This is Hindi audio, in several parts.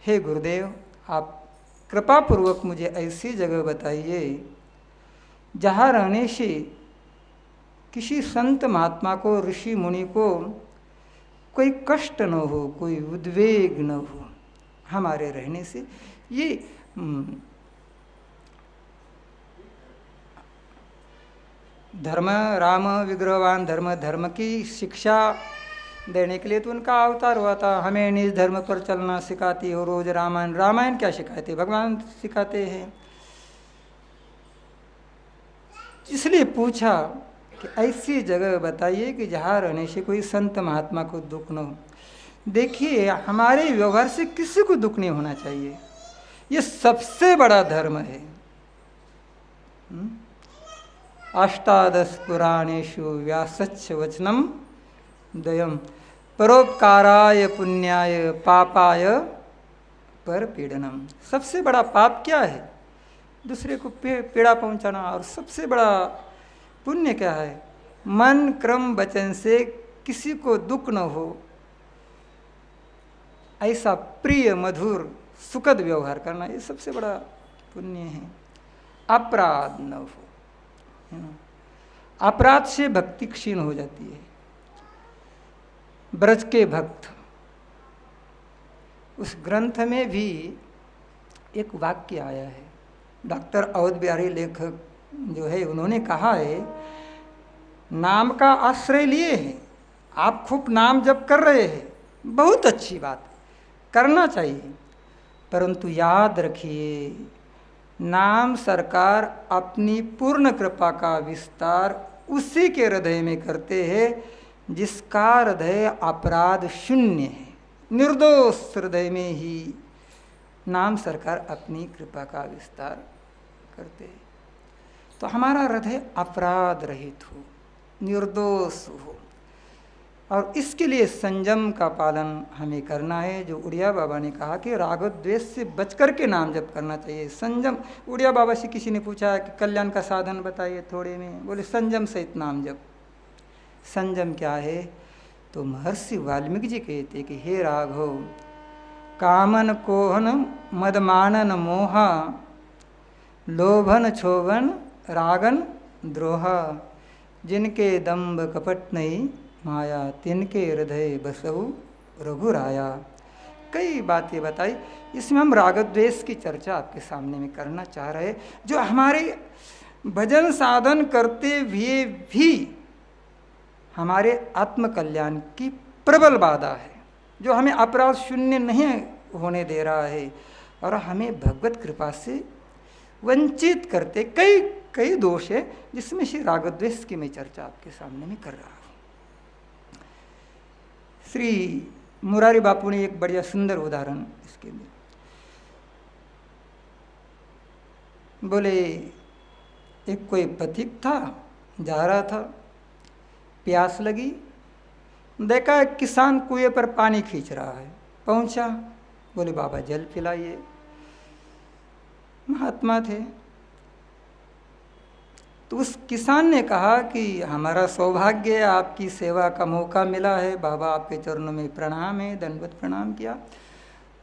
हे गुरुदेव, आप कृपा पूर्वक मुझे ऐसी जगह बताइए जहाँ रहने से किसी संत महात्मा को, ऋषि मुनि को कोई कष्ट न हो, कोई उद्वेग न हो हमारे रहने से। ये धर्म, राम विग्रहवान धर्म, धर्म की शिक्षा देने के लिए तो उनका अवतार हुआ था। हमें निज धर्म पर चलना सिखाती हो रोज रामायण। रामायण क्या सिखाते? भगवान सिखाते हैं। इसलिए पूछा कि ऐसी जगह बताइए कि जहाँ रहने से कोई संत महात्मा को दुख न हो। देखिए, हमारे व्यवहार से किसी को दुख नहीं होना चाहिए, ये सबसे बड़ा धर्म है। अष्टादश पुराणेषु व्यासच्च वचनम द्वयम् परोपकाराय पुण्याय पापाय परपीडनम। सबसे बड़ा पाप क्या है? दूसरे को पीड़ा पहुंचाना। और सबसे बड़ा पुण्य क्या है? मन क्रम वचन से किसी को दुख न हो, ऐसा प्रिय मधुर सुखद व्यवहार करना, ये सबसे बड़ा पुण्य है। अपराध न हो, अपराध से भक्ति क्षीण हो जाती है। ब्रज के भक्त, उस ग्रंथ में भी एक वाक्य आया है। डॉक्टर अवध बिहारी लेखक जो है, उन्होंने कहा है, नाम का आश्रय लिए हैं, आप खूब नाम जप कर रहे हैं, बहुत अच्छी बात है, करना चाहिए, परंतु याद रखिए, नाम सरकार अपनी पूर्ण कृपा का विस्तार उसी के हृदय में करते हैं जिसका हृदय अपराध शून्य है। निर्दोष हृदय में ही नाम सरकार अपनी कृपा का विस्तार करते हैं। तो हमारा हृदय अपराध रहित हो, निर्दोष हो, और इसके लिए संयम का पालन हमें करना है। जो उड़िया बाबा ने कहा कि राग द्वेष से बच कर के नाम जप करना चाहिए। संयम, उड़िया बाबा से किसी ने पूछा कि कल्याण का साधन बताइए थोड़े में, बोले संयम सहित नाम जप। संयम क्या है? तो महर्षि वाल्मीकि जी कहते कि हे राघव, कामन कोहन मदमानन मोहा, लोभन क्षोभन रागन द्रोहा, जिनके दम्भ कपट नहीं माया, तिनके हृदय बसहु रघुराया। कई बातें बताई। इसमें हम राग द्वेष की चर्चा आपके सामने में करना चाह रहे हैं, जो हमारे भजन साधन करते हुए भी हमारे आत्मकल्याण की प्रबल बाधा है, जो हमें अपराध शून्य नहीं होने दे रहा है और हमें भगवत कृपा से वंचित करते कई दोष है, जिसमें श्री राग द्वेष की मैं चर्चा आपके सामने में कर रहा हूँ। श्री मुरारी बापू ने एक बढ़िया सुंदर उदाहरण इसके लिए बोले, एक कोई पथिक था, जा रहा था, प्यास लगी, देखा एक किसान कुएं पर पानी खींच रहा है, पहुंचा, बोले बाबा जल पिलाइए। महात्मा थे। तो उस किसान ने कहा कि हमारा सौभाग्य है, आपकी सेवा का मौका मिला है, बाबा आपके चरणों में प्रणाम है, दंडवत प्रणाम किया,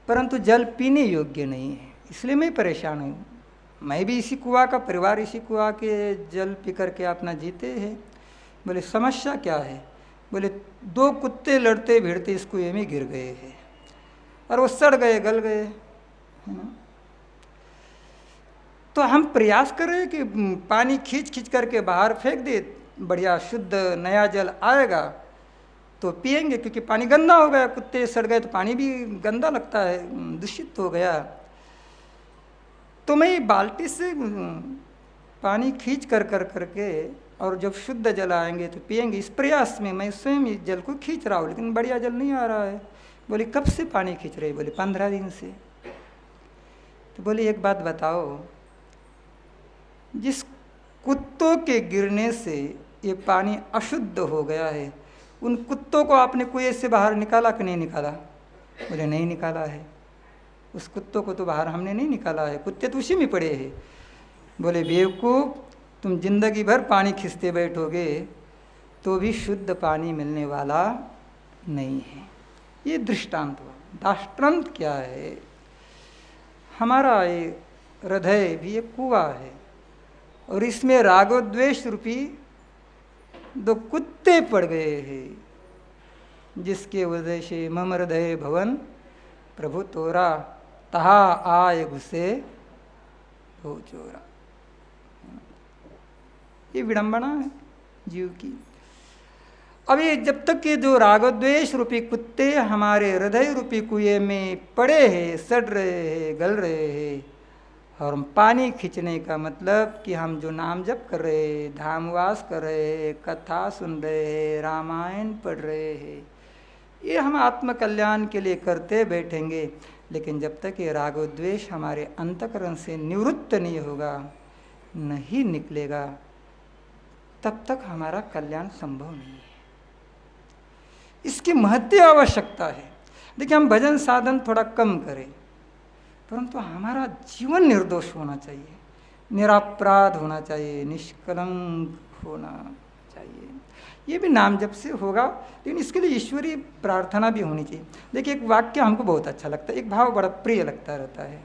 परंतु जल पीने योग्य नहीं है, इसलिए मैं परेशान हूँ। मैं भी इसी कुआं का, परिवार इसी कुआं के जल पी करके अपना जीते हैं। बोले समस्या क्या है? बोले 2 कुत्ते लड़ते भिड़ते इस कुएं में गिर गए हैं और वो सड़ गए, गल गए, है ना। तो हम प्रयास कर रहे हैं कि पानी खींच करके बाहर फेंक दे, बढ़िया शुद्ध नया जल आएगा तो पिएंगे, क्योंकि पानी गंदा हो गया, कुत्ते सड़ गए तो पानी भी गंदा लगता है, दूषित हो गया। तो मैं बाल्टी से पानी खींच करके और जब शुद्ध जल आएंगे तो पिएंगे, इस प्रयास में मैं स्वयं इस जल को खींच रहा हूँ, लेकिन बढ़िया जल नहीं आ रहा है। बोले कब से पानी खींच रहे? बोले 15 दिन से। तो बोले एक बात बताओ, जिस कुत्तों के गिरने से ये पानी अशुद्ध हो गया है, उन कुत्तों को आपने कुएं से बाहर निकाला कि नहीं निकाला? बोले नहीं निकाला है। उस कुत्तों को तो बाहर हमने नहीं निकाला है, कुत्ते तो उसी में पड़े हैं। बोले बेवकूफ़, तुम जिंदगी भर पानी खींचते बैठोगे तो भी शुद्ध पानी मिलने वाला नहीं है। ये दृष्टांत हुआ। दृष्टांत क्या है? हमारा ये हृदय भी एक कुआं है और इसमें रागोद्वेष रूपी दो कुत्ते पड़ गए हैं, जिसके वजह से मम हृदय भवन प्रभु तोरा, तहा आय घुसे हो चोरा। ये विडंबना है जीव की। अब ये जब तक ये जो रागद्वेष रूपी कुत्ते हमारे हृदय रूपी कुएं में पड़े हैं, सड़ रहे हैं, गल रहे हैं, और हम पानी खींचने का मतलब कि हम जो नाम जप कर रहे हैं, धामवास कर रहे हैं, कथा सुन रहे हैं, रामायण पढ़ रहे हैं, ये हम आत्मकल्याण के लिए करते बैठेंगे। लेकिन जब तक ये रागोद्वेष हमारे अंतःकरण से निवृत्त नहीं होगा, नहीं निकलेगा, तब तक हमारा कल्याण संभव नहीं है। इसकी महत्व आवश्यकता है। देखिए, हम भजन साधन थोड़ा कम करें, परंतु हमारा जीवन निर्दोष होना चाहिए, निरापराध होना चाहिए, निष्कलंक होना चाहिए। ये भी नाम जप से होगा, लेकिन इसके लिए ईश्वरीय प्रार्थना भी होनी चाहिए। देखिए, एक वाक्य हमको बहुत अच्छा लगता है, एक भाव बड़ा प्रिय लगता रहता है।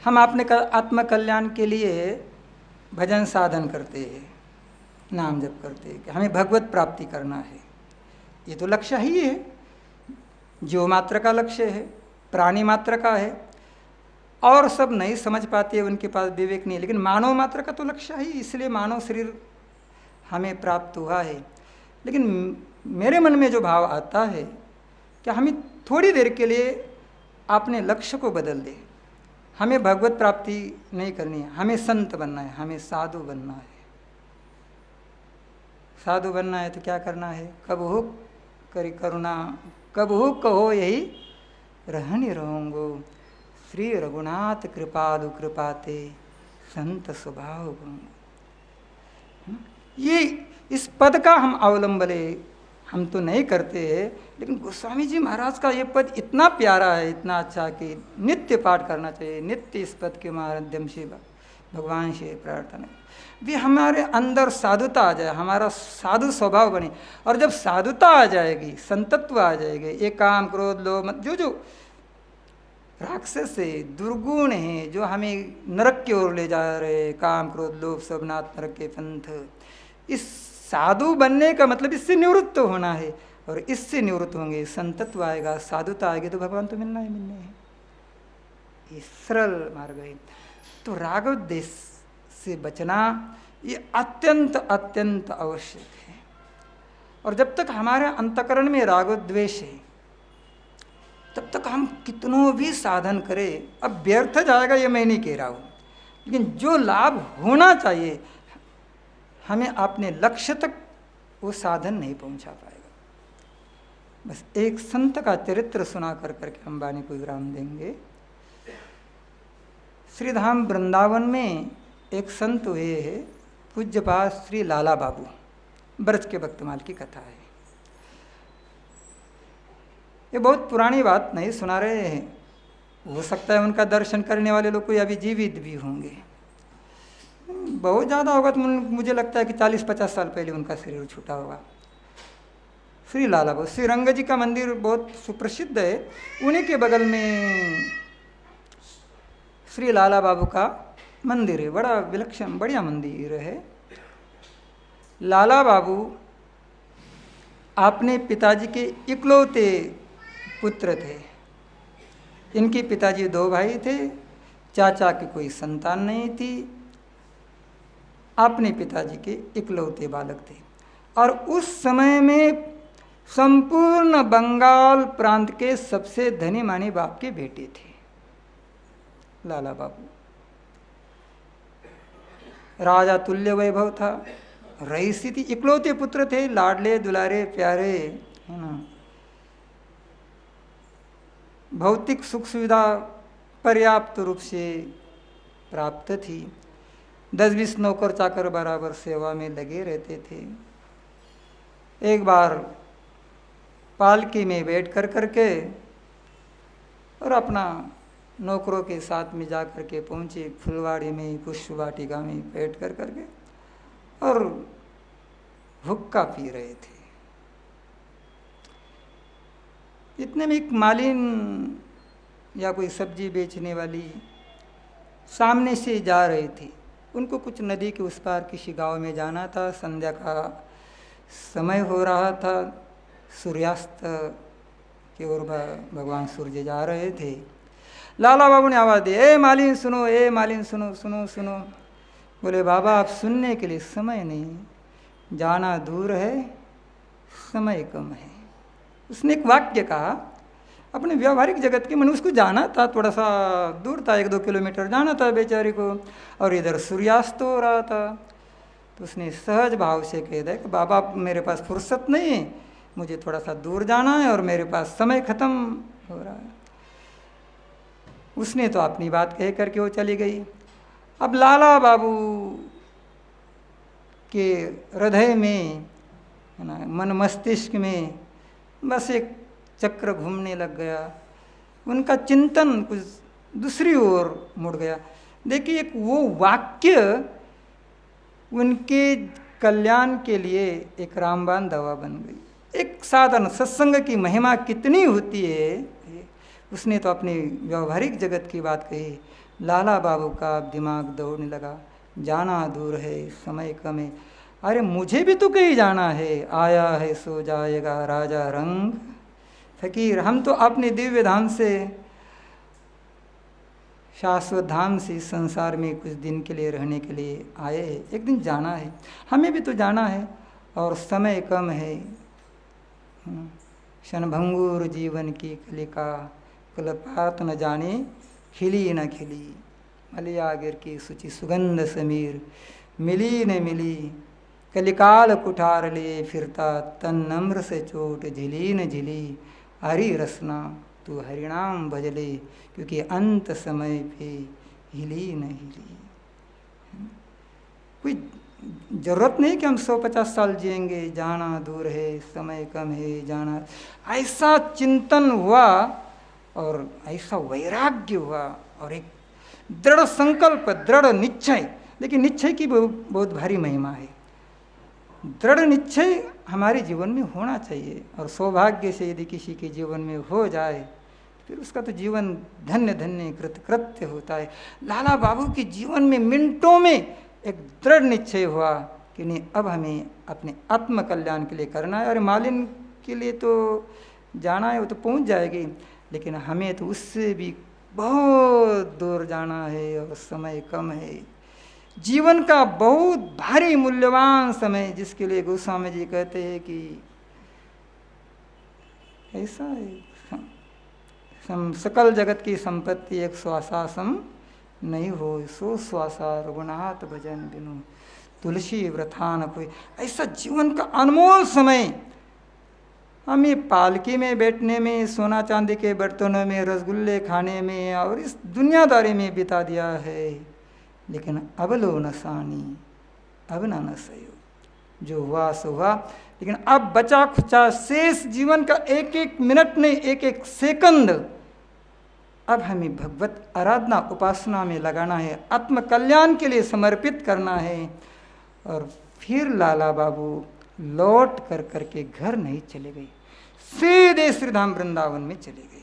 हम अपने आत्मकल्याण के लिए भजन साधन करते हैं, नाम जप करते हैं कि हमें भगवत प्राप्ति करना है। ये तो लक्ष्य ही है, जीव मात्र का लक्ष्य है, प्राणी मात्र का है, और सब नहीं समझ पाते, उनके पास विवेक नहीं। लेकिन मानव मात्र का तो लक्ष्य ही, इसलिए मानव शरीर हमें प्राप्त हुआ है। लेकिन मेरे मन में जो भाव आता है कि हमें थोड़ी देर के लिए अपने लक्ष्य को बदल दे। हमें भगवत प्राप्ति नहीं करनी है, हमें संत बनना है, हमें साधु बनना है। साधु बनना है तो क्या करना है? कब हो करी करुणा, कब हो कहो यही रहनी रहूँगो, श्री रघुनाथ कृपालु कृपाते संत स्वभाव गुण। ये इस पद का हम अवलंबले, हम तो नहीं करते हैं, लेकिन गोस्वामी जी महाराज का ये पद इतना प्यारा है, इतना अच्छा कि नित्य पाठ करना चाहिए। नित्य इस पद के माध्यम से भगवान से प्रार्थना भी हमारे अंदर साधुता आ जाए, हमारा साधु स्वभाव बने। और जब साधुता आ जाएगी, संतत्व आ जाएगी, ये काम क्रोध लोभ जो राक्षस है, दुर्गुण है, जो हमें नरक की ओर ले जा रहे, काम क्रोध लोभ सब नाथ नरक के पंथ, इस साधु बनने का मतलब इससे निवृत्त होना है। और इससे निवृत्त होंगे, संतत्व आएगा, साधुता आएगी, तो भगवान तो मिलना ही मिलने हैं। ये सरल मार्ग है। तो रागद्वेष से बचना ये अत्यंत अत्यंत आवश्यक है। और जब तक हमारे अंतःकरण में रागद्वेष है, तब तक हम कितनों भी साधन करें, अब व्यर्थ जाएगा, ये मैं नहीं कह रहा हूँ, लेकिन जो लाभ होना चाहिए, हमें अपने लक्ष्य तक वो साधन नहीं पहुँचा पाएगा। बस एक संत का चरित्र सुना कर करके हम वाणी को विराम देंगे। श्रीधाम वृंदावन में एक संत हुए हैं, पूज्यपाद श्री लाला बाबू, ब्रज के भक्तमाल की कथा है। ये बहुत पुरानी बात नहीं सुना रहे हैं, हो सकता है उनका दर्शन करने वाले लोग कोई अभी जीवित भी होंगे, बहुत ज़्यादा होगा तो मुझे लगता है कि 40-50 साल पहले उनका शरीर छूटा होगा। श्री लाला बाबू, श्री रंग जी का मंदिर बहुत सुप्रसिद्ध है, उन्हीं के बगल में श्री लाला बाबू का मंदिर है, बड़ा विलक्षण बढ़िया मंदिर है। लाला बाबू अपने पिताजी के इकलौते पुत्र थे। इनके पिताजी 2 भाई थे, चाचा की कोई संतान नहीं थी, अपने पिताजी के इकलौते बालक थे। और उस समय में संपूर्ण बंगाल प्रांत के सबसे धनी मानी बाप के बेटे थे लाला बाबू। राजा तुल्य वैभव था, रईसी थी, इकलौते पुत्र थे, लाडले दुलारे प्यारे, है ना। भौतिक सुख सुविधा पर्याप्त रूप से प्राप्त थी, 10-20 नौकर चाकर बराबर सेवा में लगे रहते थे। एक बार पालकी में बैठ कर करके और अपना नौकरों के साथ में जा कर के पहुँचे फुलवाड़ी में, पुष्प वाटिका में बैठ कर करके और हुक्का पी रहे थे। इतने में एक मालिन या कोई सब्जी बेचने वाली सामने से जा रही थी। उनको कुछ नदी के उस पार किसी गांव में जाना था। संध्या का समय हो रहा था, सूर्यास्त की ओर भगवान सूर्य जा रहे थे। लाला बाबू ने आवाज़ दी, ए मालिन सुनो, ए मालिन सुनो, सुनो सुनो। बोले बाबा आप सुनने के लिए समय नहीं, जाना दूर है, समय कम है। उसने एक वाक्य कहा, अपने व्यावहारिक जगत के मन उसको जाना था, थोड़ा सा दूर था, 1-2 किलोमीटर जाना था बेचारे को, और इधर सूर्यास्त हो रहा था। तो उसने सहज भाव से कह दिया कि बाबा मेरे पास फुर्सत नहीं है, मुझे थोड़ा सा दूर जाना है और मेरे पास समय ख़त्म हो रहा है। उसने तो अपनी बात कह करके वो चली गई। अब लाला बाबू के हृदय में, है ना, मन मस्तिष्क में बस एक चक्र घूमने लग गया। उनका चिंतन कुछ दूसरी ओर मुड़ गया। देखिए एक वो वाक्य उनके कल्याण के लिए एक रामबाण दवा बन गई। एक साधारण सत्संग की महिमा कितनी होती है, उसने तो अपनी व्यवहारिक जगत की बात कही। लाला बाबू का दिमाग दौड़ने लगा, जाना दूर है, समय कम है। अरे मुझे भी तो कहीं जाना है, आया है सो जाएगा राजा रंग फकीर। हम तो अपने दिव्य धाम से, शाश्वत धाम से इस संसार में कुछ दिन के लिए रहने के लिए आए हैं, एक दिन जाना है, हमें भी तो जाना है और समय कम है। क्षणभंगुर जीवन की कलिका, कल्पात न जाने खिली न खिली। मलियागिर की सुचि सुगंध समीर, मिली न मिली। कलिकाल कुठार ले फिरता, तन नम्र से चोट झिली न झिली। हरि रसना तू हरिनाम भजले, क्योंकि अंत समय पे हिली न हिली। कोई जरूरत नहीं कि हम 150 साल जिएंगे, जाना दूर है, समय कम है, जाना। ऐसा चिंतन हुआ और ऐसा वैराग्य हुआ और एक दृढ़ संकल्प, दृढ़ निश्चय। देखिए निश्चय की बहुत भारी महिमा है। दृढ़ निश्चय हमारे जीवन में होना चाहिए, और सौभाग्य से यदि किसी के जीवन में हो जाए फिर उसका तो जीवन धन्य धन्य कृतकृत्य होता है। लाला बाबू के जीवन में मिनटों में एक दृढ़ निश्चय हुआ कि नहीं, अब हमें अपने आत्म कल्याण के लिए करना है। और मालिन के लिए तो जाना है, वो तो पहुंच जाएगी, लेकिन हमें तो उससे भी बहुत दूर जाना है और समय कम है। जीवन का बहुत भारी मूल्यवान समय, जिसके लिए गोस्वामी जी कहते हैं कि ऐसा है, सकल जगत की संपत्ति एक श्वासा सम नहीं हो, सो श्वासा रघुनाथ भजन बिनु तुलसी व्रथा न कोई। ऐसा जीवन का अनमोल समय हमें पालकी में बैठने में, सोना चांदी के बर्तनों में, रसगुल्ले खाने में और इस दुनियादारी में बिता दिया है। लेकिन अब लो नसानी, अब ना नसयो, जो हुआ सो हुआ। लेकिन अब बचा खुचा शेष जीवन का एक एक मिनट नहीं, एक एक सेकंड अब हमें भगवत आराधना उपासना में लगाना है, आत्म कल्याण के लिए समर्पित करना है। और फिर लाला बाबू लौट कर करके घर नहीं चले गए, सीधे श्रीधाम वृंदावन में चले गए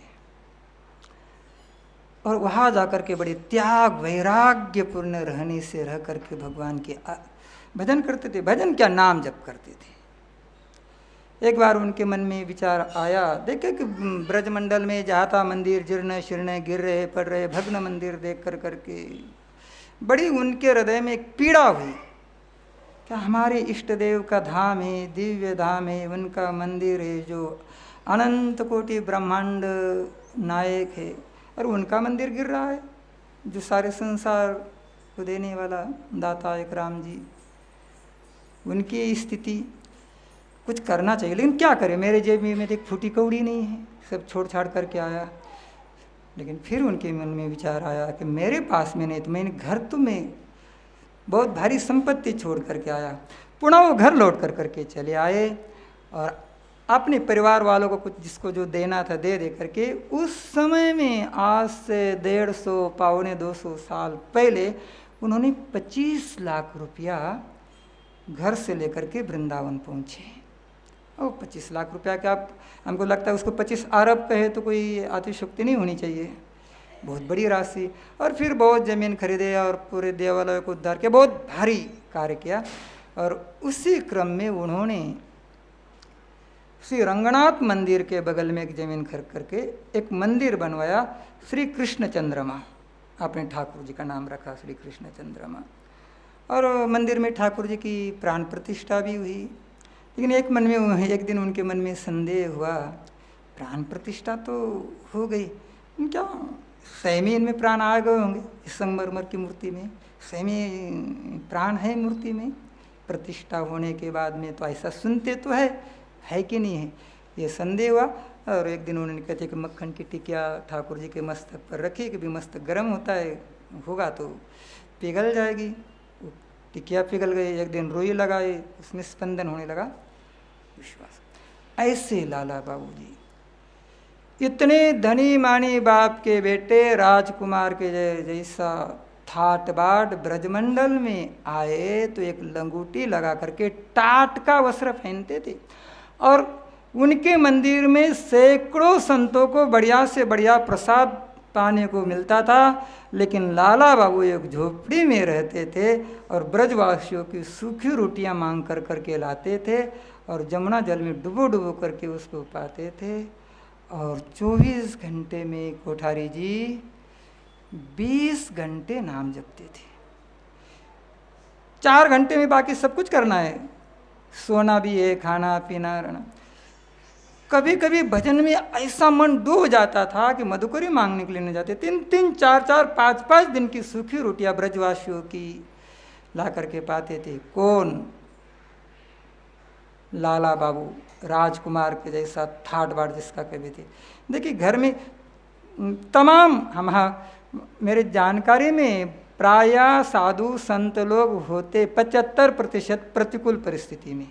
और वहाँ जाकर के बड़े त्याग वैराग्यपूर्ण रहने से रह करके भगवान के भजन करते थे। भजन क्या, नाम जप करते थे। एक बार उनके मन में विचार आया, देखे कि ब्रजमंडल में जहाँ था मंदिर जीर्ण शीर्ण गिर रहे पड़ रहे, भग्न मंदिर देख कर करके बड़ी उनके हृदय में एक पीड़ा हुई। क्या हमारे इष्ट देव का धाम है, दिव्य धाम है, उनका मंदिर है जो अनंत कोटि ब्रह्मांड नायक है, और उनका मंदिर गिर रहा है, जो सारे संसार को देने वाला दाता एक राम जी। उनकी स्थिति कुछ करना चाहिए, लेकिन क्या करें, मेरे जेब में एक फूटी कौड़ी नहीं है, सब छोड़ छाड़ करके आया। लेकिन फिर उनके मन में विचार आया कि मेरे पास में नहीं, तो मैंने घर तो मैं बहुत भारी संपत्ति छोड़ करके आया। पुनः वो घर लौट कर करके चले आए और अपने परिवार वालों को कुछ जिसको जो देना था दे करके, उस समय में आज से 150 पौने 200 साल पहले उन्होंने 25 लाख रुपया घर से लेकर के वृंदावन पहुँचे। और 25 लाख रुपया क्या, हमको लगता है उसको 25 अरब कहे तो कोई अतिशयोक्ति नहीं होनी चाहिए। बहुत बड़ी राशि। और फिर बहुत ज़मीन खरीदे और पूरे देवालय को उद्धार किया, बहुत भारी कार्य किया। और उसी क्रम में उन्होंने श्री रंगनाथ मंदिर के बगल में एक ज़मीन खरीद करके एक मंदिर बनवाया, श्री कृष्ण चंद्रमा। आपने ठाकुर जी का नाम रखा श्री कृष्ण चंद्रमा। और मंदिर में ठाकुर जी की प्राण प्रतिष्ठा भी हुई। लेकिन एक दिन उनके मन में संदेह हुआ, प्राण प्रतिष्ठा तो हो गई, क्या स्वयं ही इनमें प्राण आ गए होंगे? इस संगमरमर की मूर्ति में स्वयं ही प्राण है मूर्ति में, प्रतिष्ठा होने के बाद में तो ऐसा सुनते तो है कि नहीं है, ये संदेह हुआ। और एक दिन उन्होंने कहते कि मक्खन की टिकिया ठाकुर जी के मस्तक पर रखी, कि भी मस्तक गर्म होता है, होगा तो पिघल जाएगी। टिकिया पिघल गई। एक दिन रुई लगाए, उसमें स्पंदन होने लगा, विश्वास। ऐसे लाला बाबू जी इतने धनी मानी बाप के बेटे राजकुमार के जैसा ठाट बाट ब्रजमंडल में आए तो एक लंगूटी लगा करके टाट का वस्त्र पहनते थे। और उनके मंदिर में सैकड़ों संतों को बढ़िया से बढ़िया प्रसाद पाने को मिलता था। लेकिन लाला बाबू एक झोपड़ी में रहते थे और ब्रजवासियों की सूखी रोटियां मांग कर करके लाते थे और जमुना जल में डुबो डुबो करके उसको पाते थे। और 24 घंटे में कोठारी जी 20 घंटे नाम जपते थे। 4 घंटे में बाकी सब कुछ करना है, सोना भी है, खाना पीना रहना। कभी कभी भजन में ऐसा मन डूब जाता था कि मधुकरी मांगने के लिए न जाते। 3-3, 4-4, 5-5 दिन की सूखी रोटियां ब्रजवासियों की ला करके पाते थे। कौन? लाला बाबू, राजकुमार के जैसा ठाट बाट जिसका कवि थे। देखिए घर में तमाम मेरे जानकारी में प्राय साधु संत लोग होते 75% प्रतिकूल परिस्थिति में।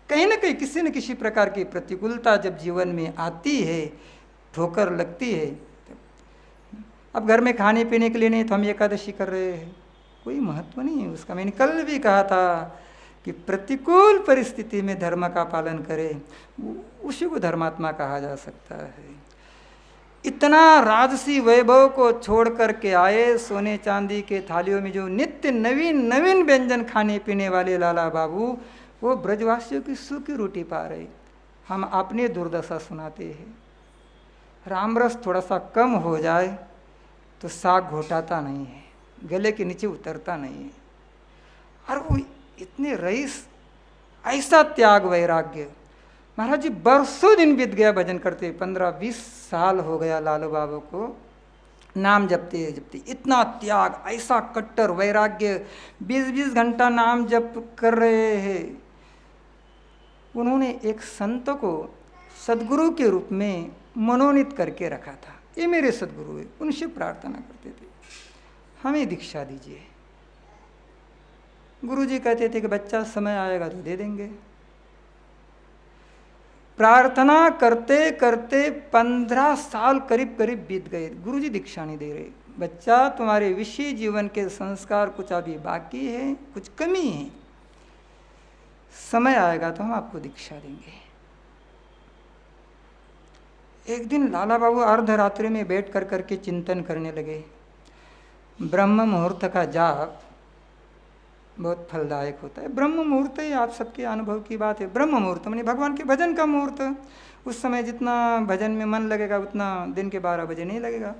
कहीं ना कहीं किसी न किसी प्रकार की प्रतिकूलता जब जीवन में आती है, ठोकर लगती है। अब घर में खाने पीने के लिए नहीं तो हम एकादशी कर रहे हैं, कोई महत्व नहीं है उसका। मैंने कल भी कहा था कि प्रतिकूल परिस्थिति में धर्म का पालन करें, उसी को धर्मात्मा कहा जा सकता है। इतना राजसी वैभव को छोड़ करके आए, सोने चांदी के थालियों में जो नित्य नवीन नवीन व्यंजन खाने पीने वाले लाला बाबू, वो ब्रजवासियों की सूखी रोटी पा रहे। हम अपनी दुर्दशा सुनाते हैं। रामरस थोड़ा सा कम हो जाए तो साग घोटाता नहीं है, गले के नीचे उतरता नहीं है। और वो इतने रईस, ऐसा त्याग वैराग्य। महाराज जी बरसों दिन बीत गया भजन करते, 15-20 साल हो गया लालू बाबू को नाम जपते जपते। इतना त्याग, ऐसा कट्टर वैराग्य, 20-20 घंटा नाम जप कर रहे हैं। उन्होंने एक संत को सदगुरु के रूप में मनोनीत करके रखा था। ये मेरे सदगुरु है, उनसे प्रार्थना करते थे हमें दीक्षा दीजिए। गुरुजी कहते थे कि बच्चा समय आएगा तो दे देंगे। प्रार्थना करते करते 15 साल करीब करीब बीत गए, गुरुजी दीक्षा नहीं दे रहे। बच्चा तुम्हारे विषय जीवन के संस्कार कुछ अभी बाकी है, कुछ कमी है, समय आएगा तो हम आपको दीक्षा देंगे। एक दिन लाला बाबू अर्धरात्रि में बैठ कर करके चिंतन करने लगे। ब्रह्म मुहूर्त का जाप बहुत फलदायक होता है। ब्रह्म मुहूर्त ही आप सबके अनुभव की बात है। ब्रह्म मुहूर्त माने भगवान के भजन का मुहूर्त। उस समय जितना भजन में मन लगेगा उतना दिन के 12 बजे नहीं लगेगा।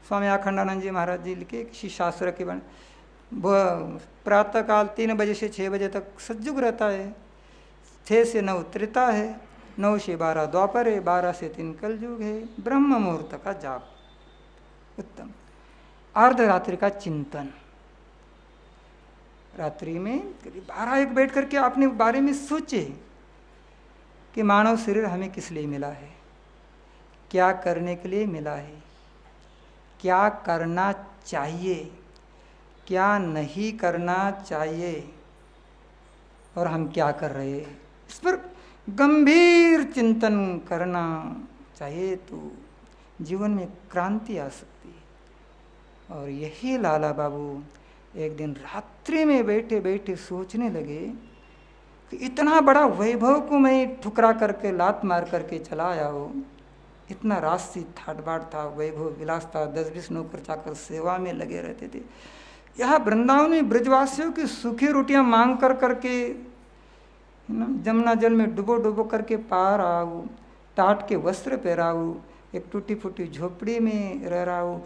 स्वामी अखंडानंद जी महाराज जी लिखे किसी शास्त्र के बन, प्रातःकाल 3 बजे से 6 बजे तक सज्जुग रहता है, 6 से 9 त्रेता है, 9 से 12 द्वापर है, 12 से 3 कलयुग है। ब्रह्म मुहूर्त का जाप उत्तम। अर्धरात्रि का चिंतन, रात्रि में करीब 12-1 बैठ करके अपने बारे में सोचे कि मानव शरीर हमें किस लिए मिला है, क्या करने के लिए मिला है, क्या करना चाहिए, क्या नहीं करना चाहिए और हम क्या कर रहे हैं। इस पर गंभीर चिंतन करना चाहिए तो जीवन में क्रांति आ सकती है। और यही लाला बाबू एक दिन रात्रि में बैठे बैठे सोचने लगे कि इतना बड़ा वैभव को मैं ठुकरा करके लात मार करके चला आया हो, इतना राजसी ठाट बाट था, वैभव विलास था, 10-20 नौकर चाकर सेवा में लगे रहते थे। यहाँ वृंदावन में ब्रजवासियों की सूखी रोटियां मांग कर करके जमुना जल में डुबो डुबो करके पार आऊ, टाट के वस्त्र पहराऊ, एक टूटी फूटी झोपड़ी में रह रहा हूँ,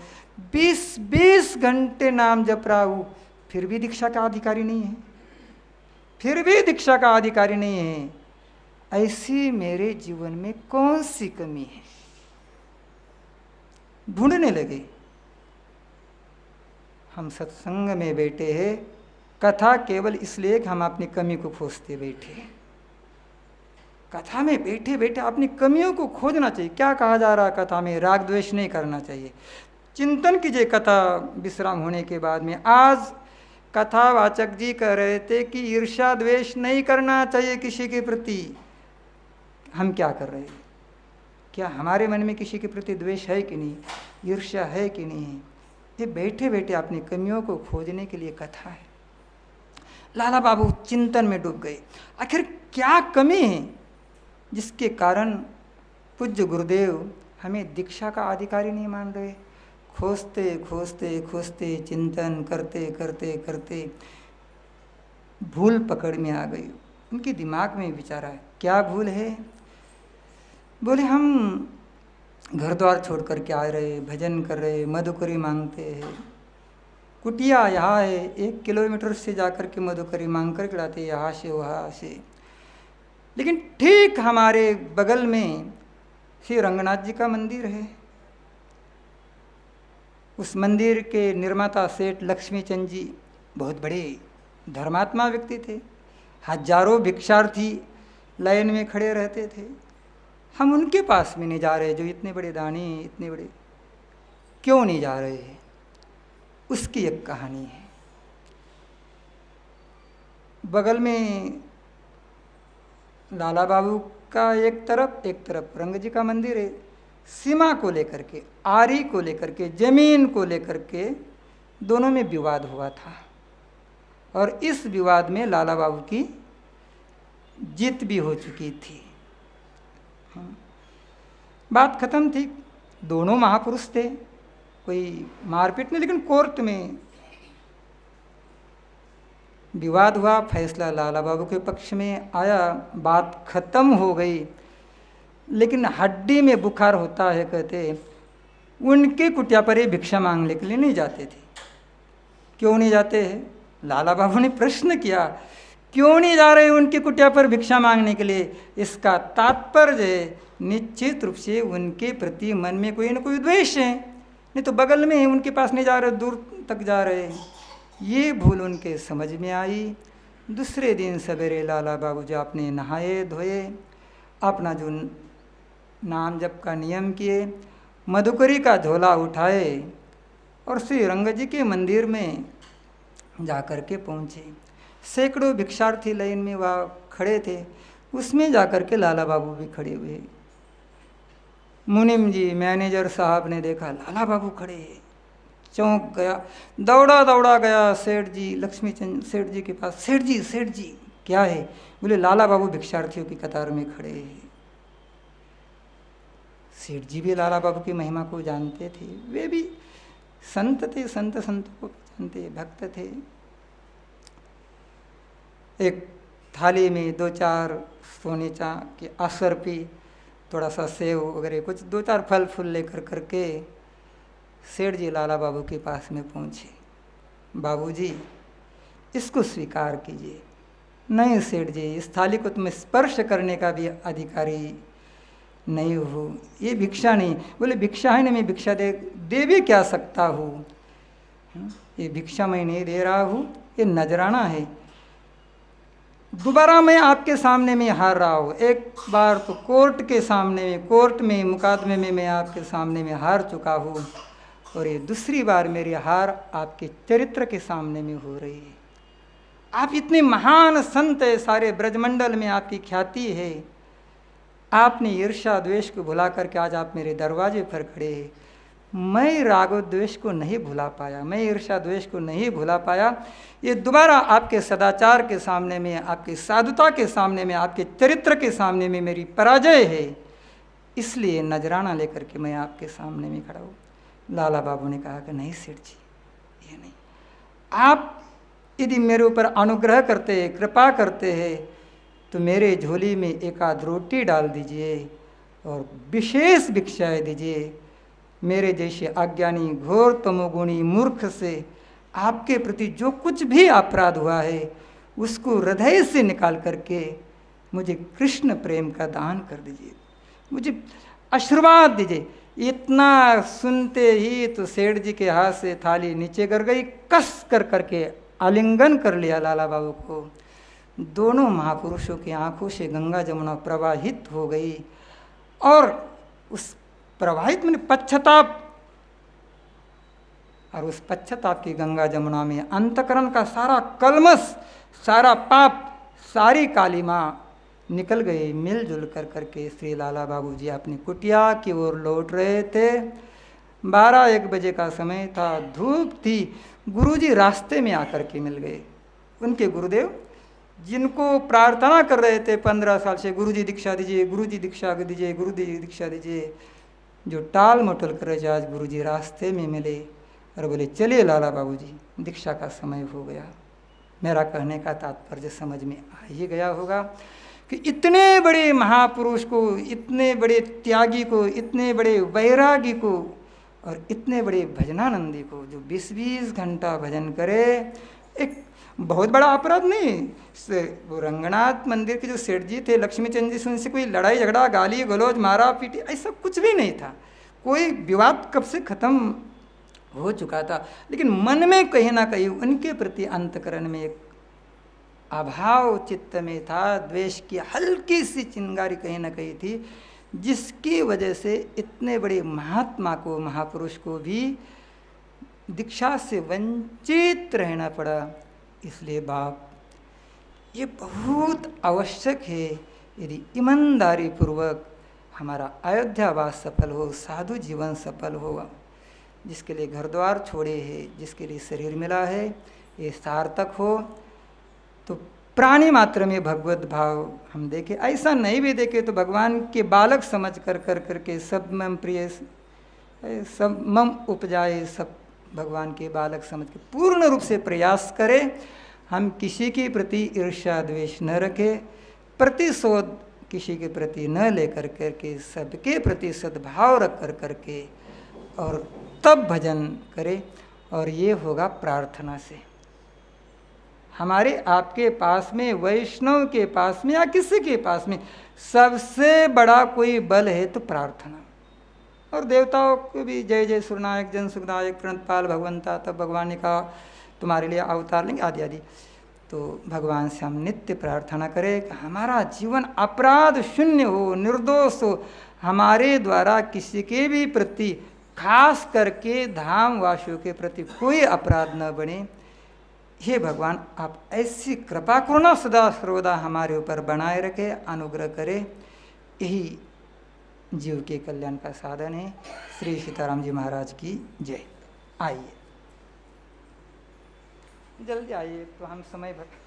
20-20 घंटे नाम जप रहा हूँ, फिर भी दीक्षा का अधिकारी नहीं है, फिर भी दीक्षा का अधिकारी नहीं है। ऐसी मेरे जीवन में कौन सी कमी है? ढूंढने लगे। हम सत्संग में बैठे हैं, कथा केवल इसलिए कि हम अपनी कमी को खोजते बैठे। कथा में बैठे बैठे अपनी कमियों को खोजना चाहिए। क्या कहा जा रहा है कथा में? राग द्वेष नहीं करना चाहिए। चिंतन कीजिए कथा विश्राम होने के बाद में। आज कथावाचक जी कह रहे थे कि ईर्ष्या द्वेष नहीं करना चाहिए किसी के प्रति। हम क्या कर रहे हैं? क्या हमारे मन में किसी के प्रति द्वेष है कि नहीं, ईर्ष्या है कि नहीं? ये बैठे बैठे अपनी कमियों को खोजने के लिए कथा है। लाला बाबू चिंतन में डूब गए। आखिर क्या कमी है जिसके कारण पूज्य गुरुदेव हमें दीक्षा का अधिकारी नहीं मान रहे? खोजते खोजते खोजते चिंतन करते करते करते भूल पकड़ में आ गई। उनके दिमाग में विचार आया, क्या भूल है? बोले हम घर द्वार छोड़ कर के आ रहे, भजन कर रहे, मधुकरी मांगते हैं। कुटिया यहाँ है, 1 किलोमीटर से जाकर के मधुकरी मांग कर लाते, यहाँ से वहाँ से। लेकिन ठीक हमारे बगल में श्री रंगनाथ जी का मंदिर है। उस मंदिर के निर्माता सेठ लक्ष्मीचंद जी बहुत बड़े धर्मात्मा व्यक्ति थे। हजारों भिक्षार्थी लाइन में खड़े रहते थे। हम उनके पास में नहीं जा रहे, जो इतने बड़े दानी, इतने बड़े, क्यों नहीं जा रहे हैं? उसकी एक कहानी है। बगल में लाला बाबू का एक तरफ रंग जी का मंदिर है। सीमा को लेकर के, आरी को लेकर के, जमीन को लेकर के दोनों में विवाद हुआ था और इस विवाद में लाला बाबू की जीत भी हो चुकी थी। बात खत्म थी। दोनों महापुरुष थे, कोई मारपीट नहीं, लेकिन कोर्ट में विवाद हुआ। फैसला लाला बाबू के पक्ष में आया, बात खत्म हो गई। लेकिन हड्डी में बुखार होता है कहते, उनके कुटिया पर ये भिक्षा मांगने के लिए नहीं जाते थे। क्यों नहीं जाते हैं? लाला बाबू ने प्रश्न किया, क्यों नहीं जा रहे उनकी कुटिया पर भिक्षा मांगने के लिए? इसका तात्पर्य निश्चित रूप से उनके प्रति मन में कोई न कोई द्वेष है, नहीं तो बगल में उनके पास नहीं जा रहे, दूर तक जा रहे। ये भूल उनके समझ में आई। दूसरे दिन सवेरे लाला बाबू जी आपने नहाए धोए, अपना जो नाम जप का नियम किए, मधुकरी का झोला उठाए और श्री रंग जी के मंदिर में जाकर के पहुँचे। सैकड़ों भिक्षार्थी लाइन में वहाँ खड़े थे, उसमें जाकर के लाला बाबू भी खड़े हुए। मुनिम जी मैनेजर साहब ने देखा लाला बाबू खड़े, चौंक गया, दौड़ा दौड़ा गया सेठ जी लक्ष्मीचंद सेठ जी के पास। सेठ जी क्या है? बोले लाला बाबू भिक्षार्थियों की कतार में खड़े हैं। सेठ जी भी लाला बाबू की महिमा को जानते थे, वे भी संत थे, संतों को जानते, भक्त थे। एक थाली में 2-4 सोने के असर पी, थोड़ा सा सेव वगैरह कुछ 2-4 फल फूल लेकर करके सेठ जी लाला बाबू के पास में पहुँचे। बाबूजी इसको स्वीकार कीजिए। नहीं सेठ जी, इस थाली को तुम्हें स्पर्श करने का भी अधिकारी नहीं हो, ये भिक्षा नहीं। बोले भिक्षा है ना, मैं भिक्षा दे भी क्या सकता हूँ? ये भिक्षा मैं नहीं दे रहा हूँ, ये नजराना है। दोबारा मैं आपके सामने में हार रहा हूँ। एक बार तो कोर्ट में मुकदमे में मैं आपके सामने में हार चुका हूँ, और ये दूसरी बार मेरी हार आपके चरित्र के सामने में हो रही है। आप इतने महान संत है, सारे ब्रजमंडल में आपकी ख्याति है। आपने ईर्ष्या द्वेष को भुला करके आज आप मेरे दरवाजे पर खड़े हैं। मैं रागो द्वेष को नहीं भुला पाया, मैं ईर्ष्या द्वेष को नहीं भुला पाया। ये दोबारा आपके सदाचार के सामने में, आपकी साधुता के सामने में, आपके चरित्र के सामने में मेरी पराजय है। इसलिए नजराना लेकर के मैं आपके सामने में खड़ा हूँ। लाला बाबू ने कहा कि नहीं सेठ जी, ये नहीं, आप यदि मेरे ऊपर अनुग्रह करते हैं, कृपा करते हैं, तो मेरे झोली में एक आध रोटी डाल दीजिए और विशेष भिक्षाएँ दीजिए। मेरे जैसे अज्ञानी घोर तमोगुणी मूर्ख से आपके प्रति जो कुछ भी अपराध हुआ है उसको हृदय से निकाल करके मुझे कृष्ण प्रेम का दान कर दीजिए, मुझे आशीर्वाद दीजिए। इतना सुनते ही तो सेठ जी के हाथ से थाली नीचे गिर गई, कस कर करके आलिंगन कर लिया लाला बाबू को। दोनों महापुरुषों की आंखों से गंगा जमुना प्रवाहित हो गई और उस प्रवाहित में पश्चाताप, और उस पश्चाताप की गंगा जमुना में अंतकरण का सारा कलमस, सारा पाप, सारी कालिमा निकल गई। मिलजुल कर करके श्री लाला बाबू जी अपनी कुटिया की ओर लौट रहे थे। 12-1 बजे का समय था, धूप थी। गुरुजी रास्ते में आकर के मिल गए। उनके गुरुदेव जिनको प्रार्थना कर रहे थे 15 साल से, गुरुजी दीक्षा दीजिए, गुरुजी दीक्षा दीजिए, गुरुजी दीक्षा दीजिए, जो टाल मटोल कर रहे थे, आज गुरुजी रास्ते में मिले और बोले चलिए लाला बाबू जी, दीक्षा का समय हो गया। मेरा कहने का तात्पर्य समझ में आ ही गया होगा कि इतने बड़े महापुरुष को, इतने बड़े त्यागी को, इतने बड़े वैरागी को और इतने बड़े भजनानंदी को जो 20-20 घंटा भजन करे, एक बहुत बड़ा अपराध नहीं। वो रंगनाथ मंदिर के जो सेठ जी थे लक्ष्मीचंद जी से उनसे कोई लड़ाई झगड़ा, गाली गलौज, मारा पीटी, ऐसा कुछ भी नहीं था। कोई विवाद कब से खत्म हो चुका था, लेकिन मन में कहीं ना कहीं उनके प्रति अंतकरण में एक अभाव चित्त में था, द्वेष की हल्की सी चिंगारी कहीं ना कहीं थी, जिसकी वजह से इतने बड़े महात्मा को, महापुरुष को भी दीक्षा से वंचित रहना पड़ा। इसलिए बाप, ये बहुत आवश्यक है, यदि ईमानदारी पूर्वक हमारा अयोध्यावास सफल हो, साधु जीवन सफल होगा, जिसके लिए घर द्वार छोड़े हैं, जिसके लिए शरीर मिला है, ये सार्थक हो, तो प्राणी मात्र में भगवत भाव हम देखें। ऐसा नहीं भी देखें तो भगवान के बालक समझ कर करके सब मम प्रिय, सब मम उपजाए, सब भगवान के बालक समझ के पूर्ण रूप से प्रयास करें। हम किसी के प्रति ईर्ष्या द्वेष न रखें, प्रतिशोध किसी के प्रति न लेकर करके सबके प्रति सद्भाव रख कर करके और तब भजन करें। और ये होगा प्रार्थना से। हमारे आपके पास में, वैष्णव के पास में या किसी के पास में सबसे बड़ा कोई बल है तो प्रार्थना। और देवताओं को भी जय जय सुरनायक जन सुखदायक प्रणतपाल भगवंता, तब भगवान ने कहा तुम्हारे लिए अवतार लेंगे आदि आदि। तो भगवान से हम नित्य प्रार्थना करें कि हमारा जीवन अपराध शून्य हो, निर्दोष हो, हमारे द्वारा किसी के भी प्रति, खास करके धामवासियों के प्रति कोई अपराध न बने। हे भगवान, आप ऐसी कृपा करुणा सदा सर्वदा हमारे ऊपर बनाए रखे, अनुग्रह करे। यही जीव के कल्याण का साधन है। श्री सीताराम जी महाराज की जय। आइए जल्दी आइए, तो हम समय भर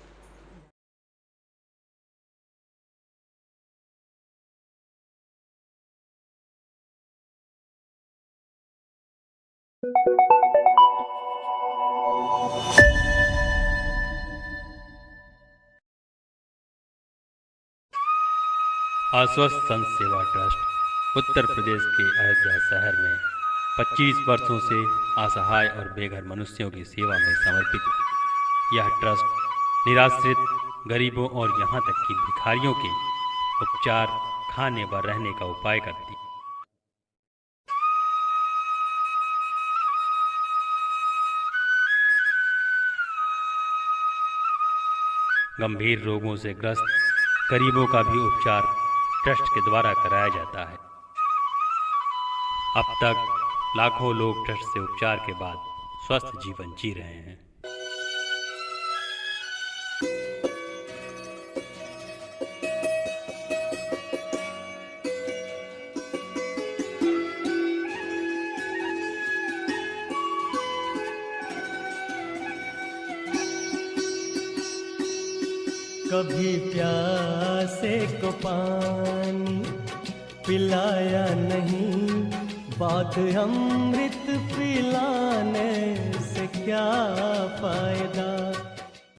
आश्वस्त संत सेवा ट्रस्ट उत्तर प्रदेश के अयोध्या शहर में 25 वर्षों से असहाय और बेघर मनुष्यों की सेवा में समर्पित यह ट्रस्ट निराश्रित गरीबों और यहाँ तक कि भिखारियों के उपचार, खाने व रहने का उपाय करती। गंभीर रोगों से ग्रस्त गरीबों का भी उपचार ट्रस्ट के द्वारा कराया जाता है। अब तक लाखों लोग ट्रस्ट से उपचार के बाद स्वस्थ जीवन जी रहे हैं। कभी प्यासे को पानी, पिलाया नहीं, बात अमृत पिलाने से क्या फायदा।